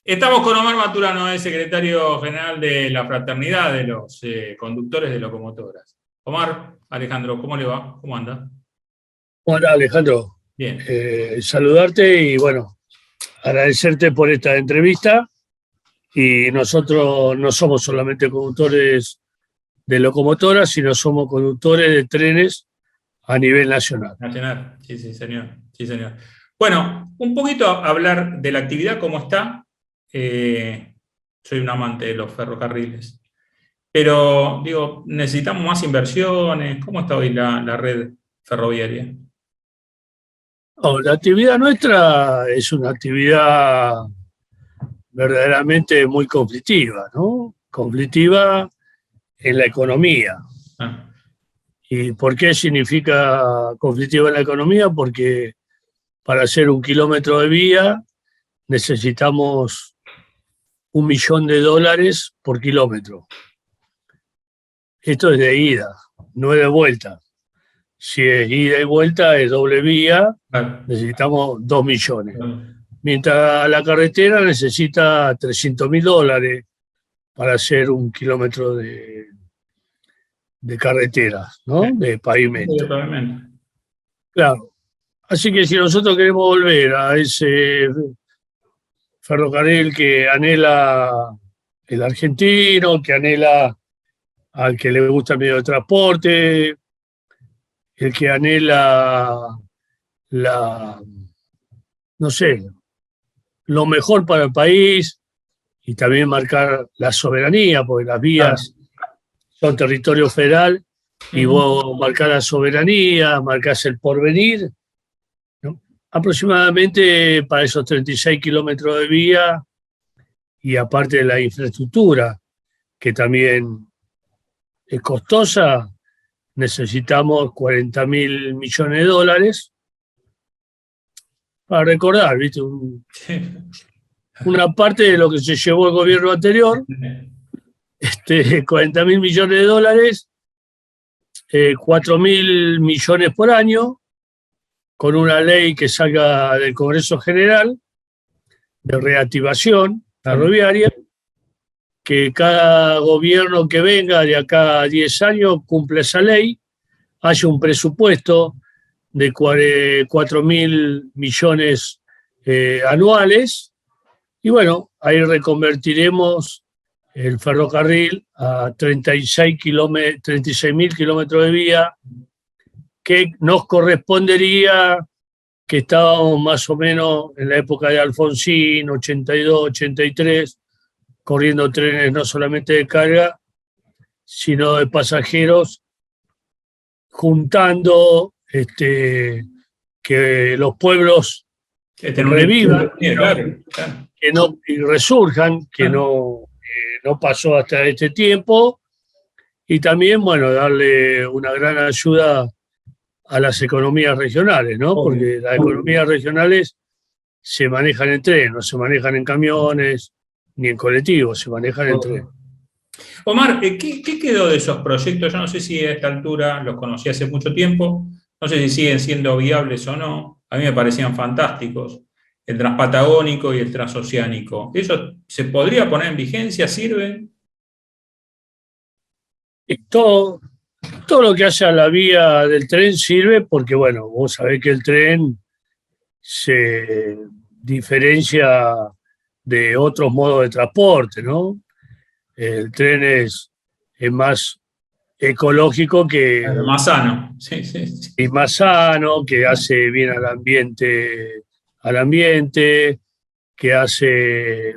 Estamos con Omar Maturano, es secretario general de la Fraternidad de los Conductores de Locomotoras. Omar, Alejandro, ¿cómo le va? ¿Cómo anda? Hola Alejandro, Bien. saludarte y bueno, agradecerte por esta entrevista. Y nosotros no somos solamente conductores de locomotoras, sino somos conductores de trenes a nivel nacional. Nacional, sí, sí, señor. Sí, señor. Bueno, un poquito hablar de la actividad, cómo está. Eh, Soy un amante de los ferrocarriles. Pero, digo, necesitamos más inversiones. ¿Cómo está hoy la red ferroviaria? Oh, la actividad nuestra es una actividad verdaderamente muy conflictiva, ¿no? Conflictiva en la economía. Ah, ¿Y por qué significa conflictiva en la economía? Porque para hacer un kilómetro de vía necesitamos $1.000.000 por kilómetro. Esto es de ida, no es de vuelta. Si es ida y vuelta, es doble vía, claro. necesitamos 2 millones. Mientras la carretera necesita $300.000 para hacer un kilómetro de carretera, ¿no? De pavimento. Claro. Así que si nosotros queremos volver a ese ferrocarril que anhela el argentino, que anhela al que le gusta el medio de transporte, el que anhela la, no sé, lo mejor para el país y también marcar la soberanía, porque las Claro. vías son territorio federal y Ujú. vos marcás la soberanía, marcás el porvenir, ¿no? Aproximadamente para esos 36 kilómetros de vía y aparte de la infraestructura, que también es costosa, necesitamos $40.000.000.000 para recordar, ¿viste? Una parte de lo que se llevó el gobierno anterior, $40.000.000.000, 4.000.000.000 por año, con una ley que salga del Congreso General de reactivación Claro. ferroviaria, que cada gobierno que venga de acá a 10 años cumpla esa ley, haya un presupuesto de 4.000.000.000 anuales, y bueno, ahí reconvertiremos el ferrocarril a 36.000 kilómetros de vía, que nos correspondería, que estábamos más o menos en la época de Alfonsín, 82, 83, corriendo trenes no solamente de carga, sino de pasajeros, juntando que los pueblos Tener un revivan, claro, claro. que no, y resurjan, que no pasó hasta este tiempo, y también, bueno, darle una gran ayuda a las economías regionales, ¿no? Obvio. Porque las economías regionales se manejan en tren, no se manejan en camiones ni en colectivos, se manejan en tren. Obvio. Omar, ¿qué quedó de esos proyectos? Yo no sé si a esta altura los conocí hace mucho tiempo, no sé si siguen siendo viables o no. A mí me parecían fantásticos. El transpatagónico y el transoceánico. ¿Eso se podría poner en vigencia? ¿Sirve? Y todo lo que haya la vía del tren sirve porque, bueno, vos sabés que el tren se diferencia de otros modos de transporte, ¿no? El tren es más ecológico Más sano. Sí, sí, sí. y más sano, que hace bien al ambiente, que hace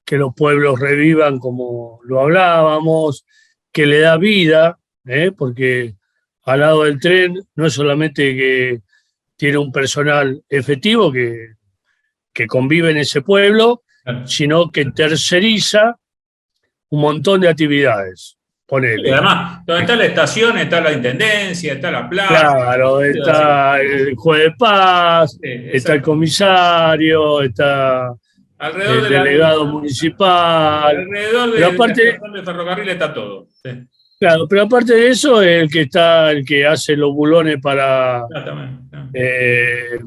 que los pueblos revivan como lo hablábamos, que le da vida, porque al lado del tren no es solamente que tiene un personal efectivo que convive en ese pueblo, Claro. sino que terceriza un montón de actividades. Y Ponele. además, donde está la estación, está la intendencia, está la plaza. Claro, Sí, está el juez de paz, está el exacto. comisario, está Alrededor el de la, delegado municipal, alrededor pero de la aparte, estación de ferrocarril está todo. Sí, claro, pero aparte de eso, el que hace los bulones para exactamente. eh,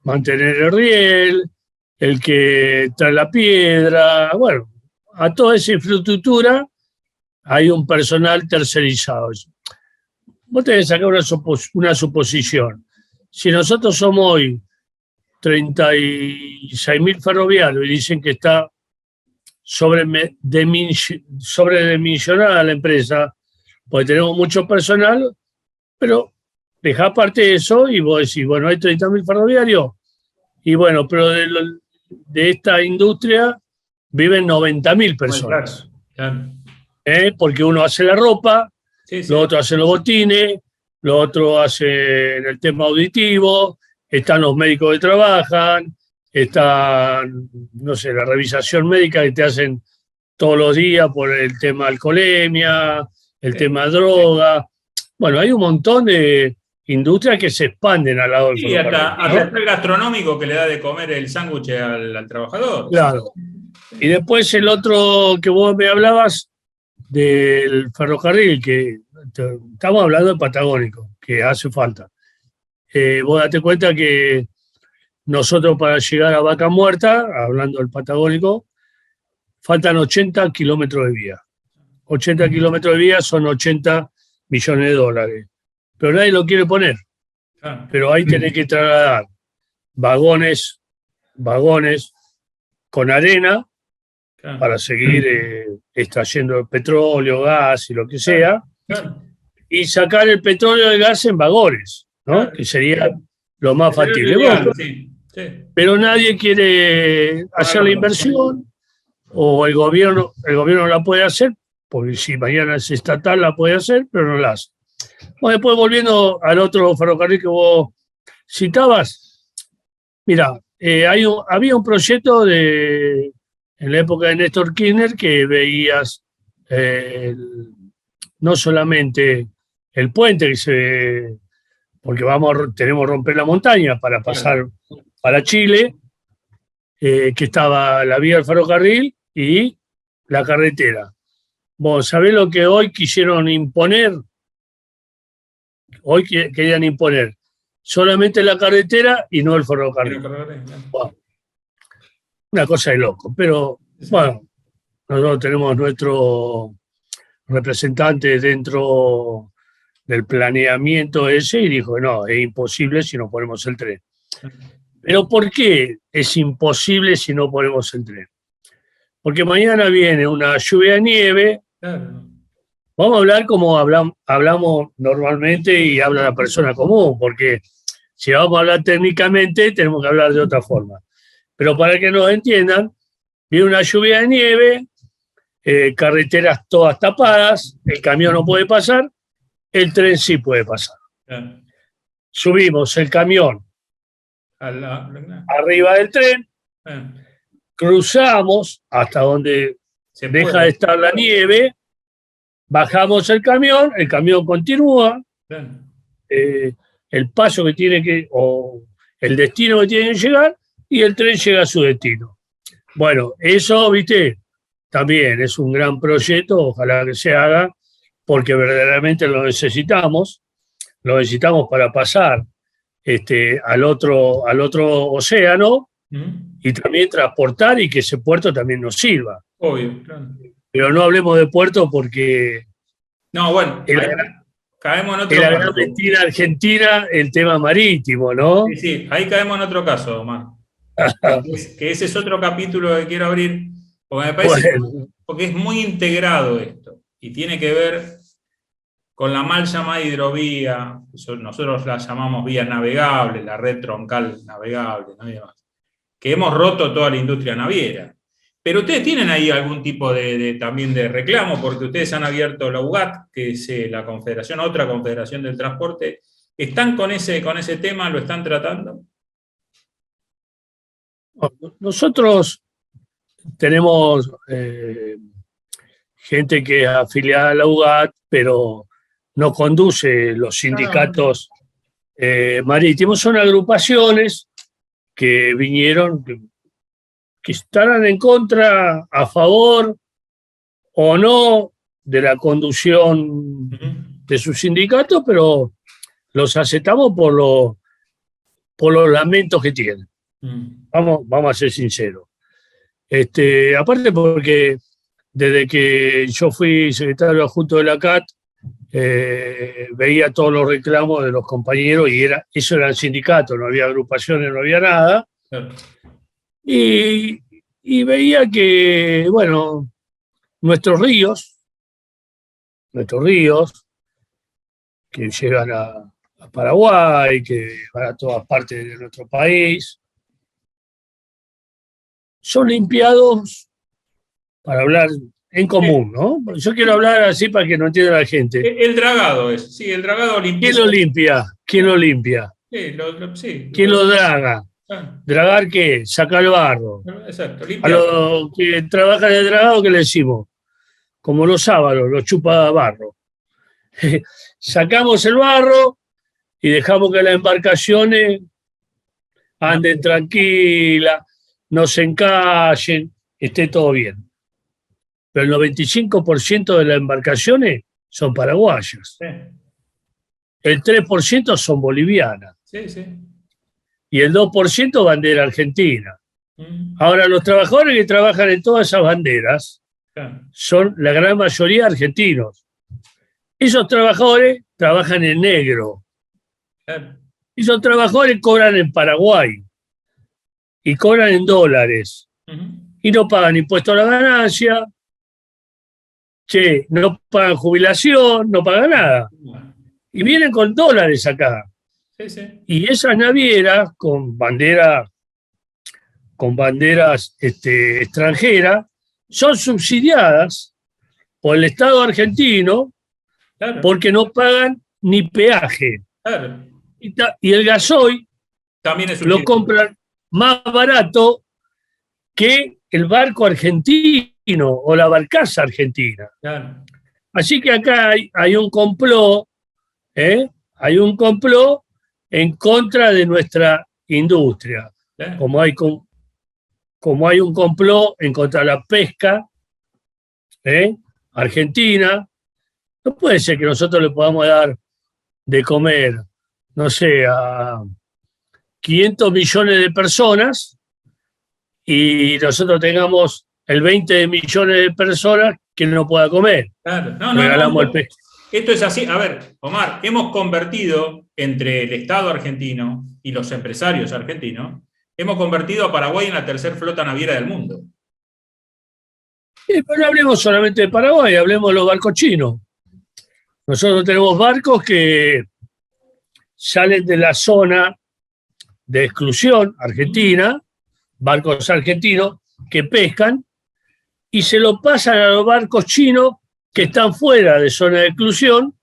mantener el riel, el que trae la piedra, bueno, a toda esa infraestructura hay un personal tercerizado. Vos tenés que sacar una suposición. Si nosotros somos hoy 36.000 ferroviarios y dicen que está sobredimensionada la empresa, porque tenemos mucho personal, pero dejá aparte de eso y vos decís, bueno, hay 30.000 ferroviarios, y bueno, pero de esta industria viven 90.000 personas. Claro. Porque uno hace la ropa, Sí, sí. los otros hacen los botines, los otros hacen el tema auditivo, están los médicos que trabajan, están, no sé, la revisación médica que te hacen todos los días por el tema alcoholemia, el tema droga. Bueno, hay un montón de industrias que se expanden al lado del ferrocarril. Hasta el gastronómico que le da de comer el sándwich al trabajador. Claro. Y después el otro que vos me hablabas del ferrocarril, que estamos hablando de Patagónico, que hace falta. Vos date cuenta que nosotros para llegar a Vaca Muerta, hablando del Patagónico, faltan 80 kilómetros de vía. 80 kilómetros de vía son 80 millones de dólares. Pero nadie lo quiere poner. Claro. Pero ahí tenés que trasladar vagones con arena, claro, para seguir extrayendo el petróleo, gas y lo que sea, claro, y sacar el petróleo y el gas en vagones, ¿no? Claro. Que sería lo más factible. Sí. Pero nadie quiere hacer la inversión, o el gobierno la puede hacer, porque si mañana es estatal la puede hacer, pero no la hace. Bueno, después volviendo al otro ferrocarril que vos citabas, mira, había un proyecto en la época de Néstor Kirchner que veías no solamente el puente porque tenemos que romper la montaña para pasar para Chile, que estaba la vía del ferrocarril y la carretera. Vos sabés lo que hoy quisieron imponer. Hoy querían imponer solamente la carretera y no el ferrocarril. Wow. Una cosa de loco, pero bueno, nosotros tenemos nuestro representante dentro del planeamiento ese y dijo, no, es imposible si no ponemos el tren. Pero ¿por qué es imposible si no ponemos el tren? Porque mañana viene una lluvia de nieve. Claro. Vamos a hablar como hablamos normalmente y habla la persona común, porque si vamos a hablar técnicamente tenemos que hablar de otra forma. Pero para que nos entiendan, viene una lluvia de nieve, carreteras todas tapadas, el camión no puede pasar, el tren sí puede pasar. Subimos el camión arriba del tren, cruzamos hasta donde deja de estar la nieve, bajamos el camión continúa, el paso que tiene o el destino que tiene que llegar, y el tren llega a su destino. Bueno, eso, viste, también es un gran proyecto, ojalá que se haga, porque verdaderamente lo necesitamos para pasar al otro océano, y también transportar y que ese puerto también nos sirva. Obvio, claro. Pero no hablemos de puerto porque... No, bueno, caemos en otro caso. La gran mentira argentina, el tema marítimo, ¿no? Sí, ahí caemos en otro caso, Omar. que ese es otro capítulo que quiero abrir, porque me parece porque es muy integrado esto, y tiene que ver con la mal llamada hidrovía, nosotros la llamamos vía navegable, la red troncal navegable, ¿no? Y demás, que hemos roto toda la industria naviera. Pero ustedes tienen ahí algún tipo también de reclamo, porque ustedes han abierto la UGAT, que es la confederación, otra confederación del transporte. ¿Están con ese tema? ¿Lo están tratando? Nosotros tenemos gente que es afiliada a la UGAT, pero no conduce los sindicatos marítimos. Son agrupaciones que vinieron, que estarán en contra, a favor o no de la conducción de su sindicato, pero los aceptamos por los lamentos que tienen. Vamos a ser sinceros. Aparte porque desde que yo fui secretario adjunto de la CAT, veía todos los reclamos de los compañeros y eso era el sindicato, no había agrupaciones, no había nada. Claro. Y veía que, bueno, nuestros ríos, que llegan a Paraguay, que van a todas partes de nuestro país, son limpiados, para hablar en común, ¿no? Yo quiero hablar así para que no entienda la gente. El dragado es, sí, el dragado limpia. ¿Quién lo limpia? ¿Quién lo limpia? Sí, ¿Quién lo draga? ¿Dragar qué? Sacar barro. Exacto, A limpia. los que trabajan en el dragado, ¿qué le decimos? Como los sábados, los chupa barro. Sacamos el barro y dejamos que las embarcaciones anden tranquilas, no se encallen, esté todo bien. Pero el 95% de las embarcaciones son paraguayas. Sí. El 3% son bolivianas. Sí, sí. Y el 2% bandera argentina. Ahora, los trabajadores que trabajan en todas esas banderas son la gran mayoría argentinos. Esos trabajadores trabajan en negro. Esos trabajadores cobran en Paraguay y cobran en dólares. Y no pagan impuesto a la ganancia, no pagan jubilación, no pagan nada. Y vienen con dólares acá. Sí, sí. Y esas navieras con banderas extranjeras son subsidiadas por el Estado argentino, claro, porque no pagan ni peaje. Claro. Y el gasoil también lo compran más barato que el barco argentino o la barcaza argentina. Claro. Así que acá hay un complot, hay un complot en contra de nuestra industria. Claro. Como hay un complot en contra de la pesca argentina, no puede ser que nosotros le podamos dar de comer, no sé, a 500 millones de personas y nosotros tengamos el 20 de millones de personas que no pueda comer. Claro. Regalamos el pescado. Esto es así. A ver, Omar, hemos convertido entre el Estado argentino y los empresarios argentinos, hemos convertido a Paraguay en la tercera flota naviera del mundo. Sí, pero no hablemos solamente de Paraguay, hablemos de los barcos chinos. Nosotros tenemos barcos que salen de la zona de exclusión argentina, barcos argentinos que pescan y se lo pasan a los barcos chinos que están fuera de zona de exclusión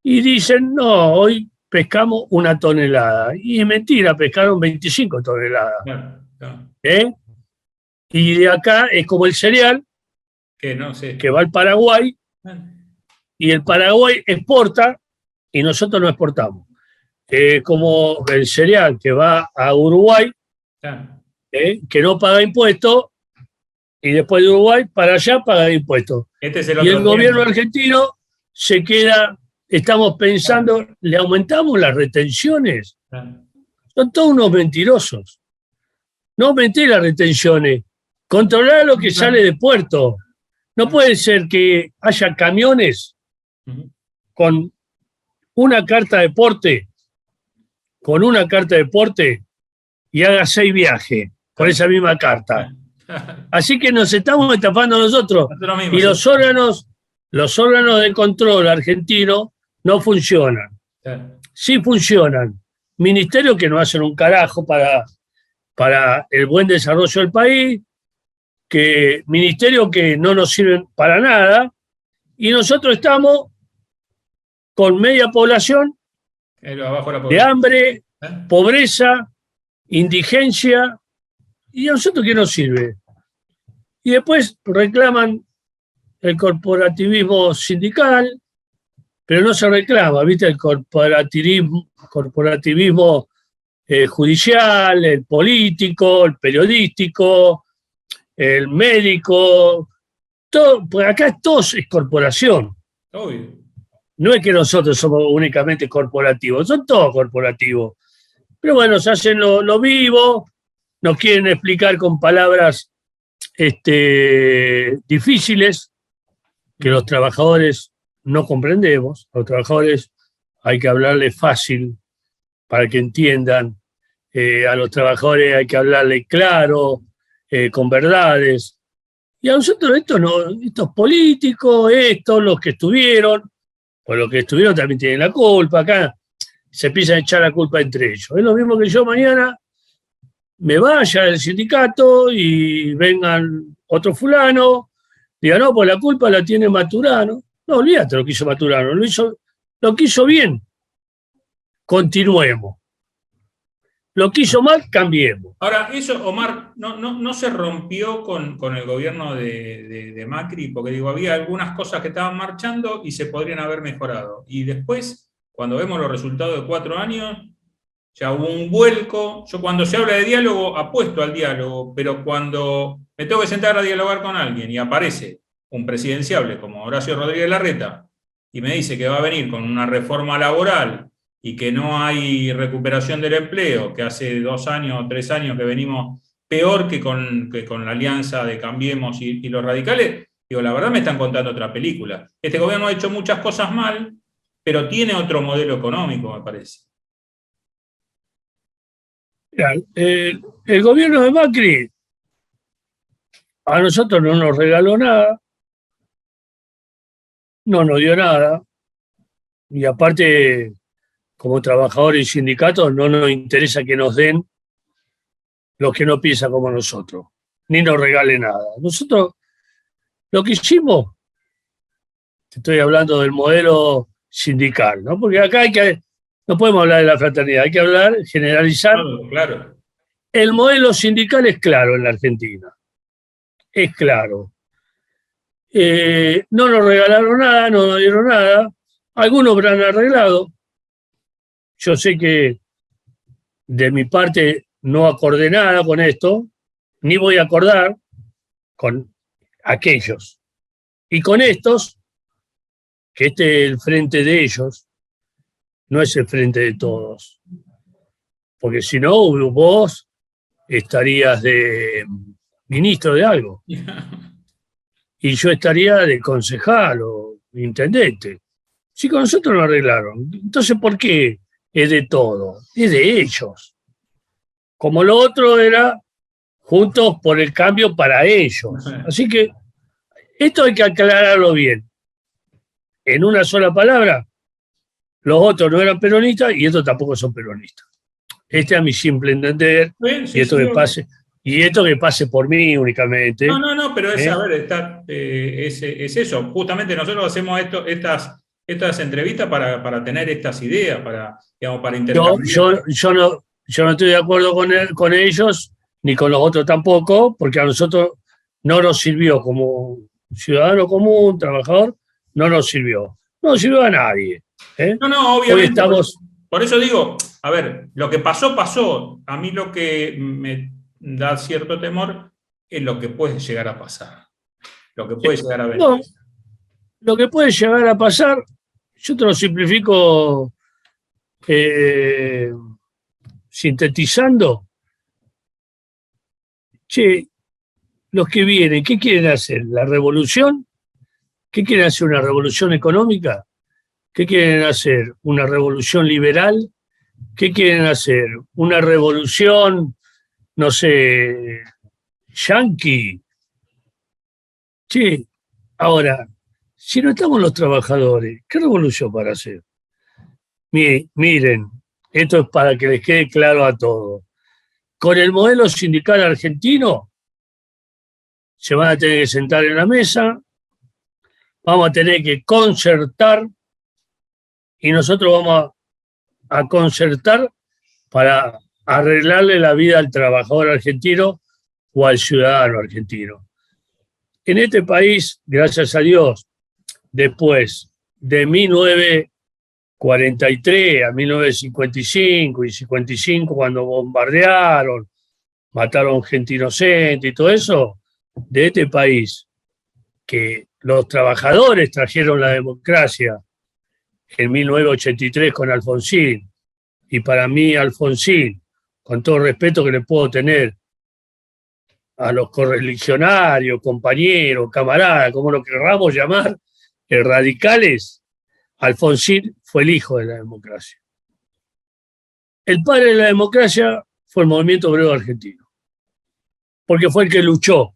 y dicen, no, hoy pescamos 1 tonelada. Y es mentira, pescaron 25 toneladas. No. Y de acá es como el cereal, que va al Paraguay, y el Paraguay exporta y nosotros no exportamos. Como el cereal que va a Uruguay, que no paga impuestos, y después de Uruguay para allá paga impuestos. Y el gobierno argentino se queda, estamos pensando, ¿le aumentamos las retenciones? Son todos unos mentirosos. No aumenté las retenciones, controlar lo que sale de puerto. No puede ser que haya camiones con una carta de porte, y haga 6 viajes con esa misma carta. Así que nos estamos estafando nosotros. Y los órganos de control argentinos no funcionan. Sí funcionan. Ministerios que no hacen un carajo para el buen desarrollo del país, ministerios que no nos sirven para nada, y nosotros estamos con media población de hambre, pobreza, indigencia, ¿y a nosotros qué nos sirve? Y después reclaman el corporativismo sindical, pero no se reclama, ¿viste? El corporativismo judicial, el político, el periodístico, el médico, todo, pues acá todo es corporación. Obvio. No es que nosotros somos únicamente corporativos, son todos corporativos. Pero bueno, se hacen lo vivo nos quieren explicar con palabras difíciles que los trabajadores no comprendemos. A los trabajadores hay que hablarles fácil para que entiendan. A los trabajadores hay que hablarles claro, con verdades. Y a nosotros estos políticos, los que estuvieron, pues los que estuvieron también tienen la culpa. Acá se empiezan a echar la culpa entre ellos. Es lo mismo que yo mañana me vaya del sindicato y vengan otro fulano, diga, no, pues la culpa la tiene Maturano. No, olvídate lo que hizo Maturano, lo que hizo bien. Continuemos. Lo que hizo mal, cambiemos. Ahora, eso, Omar, no se rompió con el gobierno de Macri, porque digo, había algunas cosas que estaban marchando y se podrían haber mejorado. Y después, cuando vemos los resultados de 4 años, ya hubo un vuelco. Yo cuando se habla de diálogo, apuesto al diálogo, pero cuando me tengo que sentar a dialogar con alguien y aparece un presidenciable como Horacio Rodríguez Larreta y me dice que va a venir con una reforma laboral y que no hay recuperación del empleo, que hace 2 años o 3 años que venimos peor que con la alianza de Cambiemos y los radicales, digo, la verdad me están contando otra película. Este gobierno ha hecho muchas cosas mal, pero tiene otro modelo económico, me parece. Mira, el gobierno de Macri a nosotros no nos regaló nada, no nos dio nada, y aparte, como trabajadores y sindicatos, no nos interesa que nos den los que no piensan como nosotros, ni nos regalen nada. Nosotros lo que hicimos, te estoy hablando del modelo sindical, ¿no? Porque acá no podemos hablar de la fraternidad, hay que hablar, generalizar. Claro. El modelo sindical es claro en la Argentina, es claro. No nos regalaron nada, no nos dieron nada, algunos habrán arreglado. Yo sé que de mi parte no acordé nada con esto, ni voy a acordar con aquellos. Y con estos, que este es el frente de ellos, no es el frente de todos. Porque si no, vos estarías de ministro de algo. Y yo estaría de concejal o intendente. Si con nosotros lo arreglaron, entonces ¿por qué es de todo? Es de ellos. Como lo otro era Juntos por el Cambio para ellos. Así que esto hay que aclararlo bien. En una sola palabra, los otros no eran peronistas y estos tampoco son peronistas. Este es mi simple entender, sí, y esto que pase por mí únicamente. No, pero es, a ver, es eso. Justamente nosotros hacemos estas entrevistas para tener estas ideas, para intercambiar. Yo no estoy de acuerdo con ellos, ni con los otros tampoco, porque a nosotros no nos sirvió como ciudadano común, trabajador, no nos sirvió. No nos sirvió a nadie. Obviamente. Hoy estamos... Por eso digo, a ver, lo que pasó, pasó. A mí lo que me da cierto temor es lo que puede llegar a pasar. Lo que puede llegar a venir. No, lo que puede llegar a pasar, yo te lo simplifico sintetizando. Che, los que vienen, ¿qué quieren hacer? ¿La revolución? ¿Qué quieren hacer? ¿Una revolución económica? ¿Qué quieren hacer? ¿Una revolución liberal? ¿Qué quieren hacer? ¿Una revolución, no sé, yanqui? Sí, ahora, si no estamos los trabajadores, ¿qué revolución para hacer? Miren, esto es para que les quede claro a todos. Con el modelo sindical argentino, se van a tener que sentar en la mesa, vamos a tener que concertar, y nosotros vamos a concertar para arreglarle la vida al trabajador argentino o al ciudadano argentino. En este país, gracias a Dios, después de 1943 a 1955 y 55, cuando bombardearon, mataron gente inocente y todo eso, de este país, que los trabajadores trajeron la democracia en 1983 con Alfonsín, y para mí Alfonsín, con todo el respeto que le puedo tener a los correligionarios, compañeros, camaradas, como lo querramos llamar, radicales, Alfonsín fue el hijo de la democracia. El padre de la democracia fue el movimiento obrero argentino, porque fue el que luchó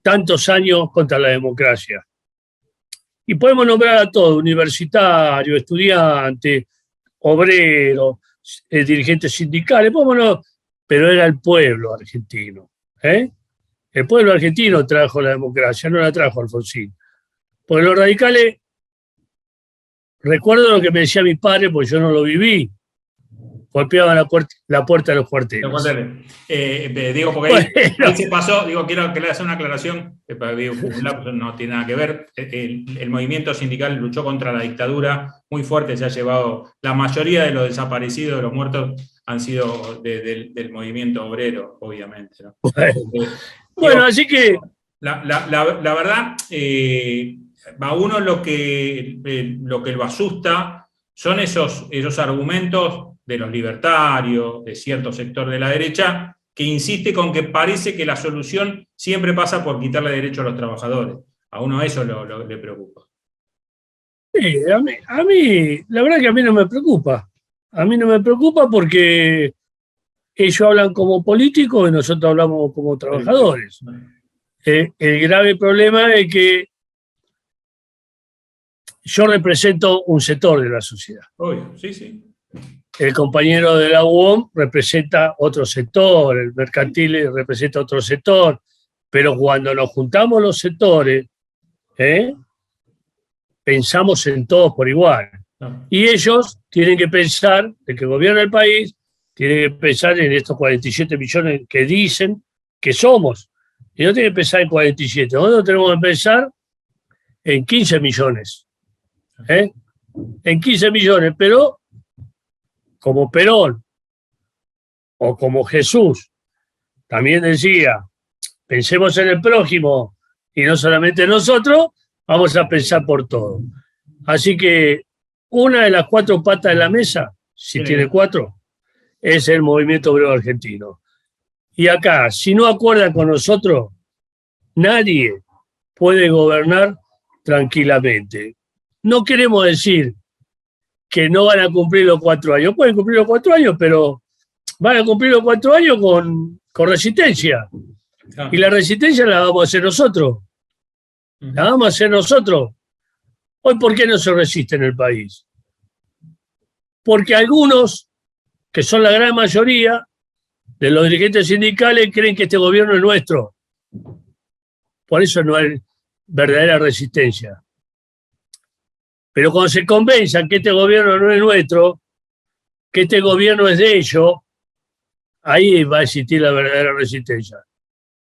tantos años contra la democracia. Y podemos nombrar a todos, universitarios, estudiantes, obreros, dirigentes sindicales, pero era el pueblo argentino. El pueblo argentino trajo la democracia, no la trajo Alfonsín. Porque los radicales, recuerdo lo que me decía mi padre, porque yo no lo viví, golpeaban la puerta de los cuarteles. Digo, porque ahí se pasó, quiero que le haga una aclaración, no tiene nada que ver. El movimiento sindical luchó contra la dictadura muy fuerte, se ha llevado, la mayoría de los desaparecidos, de los muertos, han sido del movimiento obrero, obviamente, ¿no? Bueno, así que... La verdad, a uno lo que lo asusta son esos argumentos de los libertarios, de cierto sector de la derecha, que insiste con que parece que la solución siempre pasa por quitarle derecho a los trabajadores. A uno eso le preocupa. Sí, a mí, la verdad que a mí no me preocupa. A mí no me preocupa porque ellos hablan como políticos y nosotros hablamos como trabajadores. El grave problema es que yo represento un sector de la sociedad. Obvio, sí, sí. El compañero de la UOM representa otro sector, el mercantil representa otro sector, pero cuando nos juntamos los sectores, pensamos en todos por igual. No. Y ellos tienen que pensar, el que gobierna el país, tiene que pensar en estos 47 millones que dicen que somos. Y no tiene que pensar en 47, nosotros tenemos que pensar en 15 millones. En 15 millones, pero como Perón o como Jesús también decía, pensemos en el prójimo y no solamente nosotros, vamos a pensar por todo. Así que una de las 4 patas de la mesa, si tiene 4, es el movimiento obrero argentino. Y acá, si no acuerdan con nosotros, nadie puede gobernar tranquilamente. No queremos decir que no van a cumplir los 4 años. Pueden cumplir los 4 años, pero van a cumplir los 4 años con resistencia. Y la resistencia la vamos a hacer nosotros. La vamos a hacer nosotros. Hoy, ¿por qué no se resiste en el país? Porque algunos, que son la gran mayoría de los dirigentes sindicales, creen que este gobierno es nuestro. Por eso no hay verdadera resistencia. Pero cuando se convenzan que este gobierno no es nuestro, que este gobierno es de ellos, ahí va a existir la verdadera resistencia.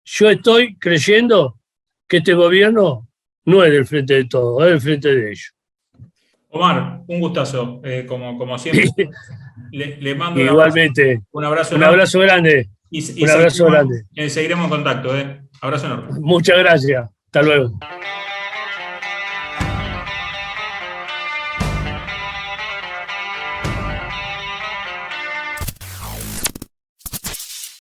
Yo estoy creyendo que este gobierno no es del frente de todos, es del frente de ellos. Omar, un gustazo, como siempre. Le mando igualmente un abrazo grande. Un abrazo grande. Seguiremos en contacto. Abrazo enorme. Muchas gracias. Hasta luego.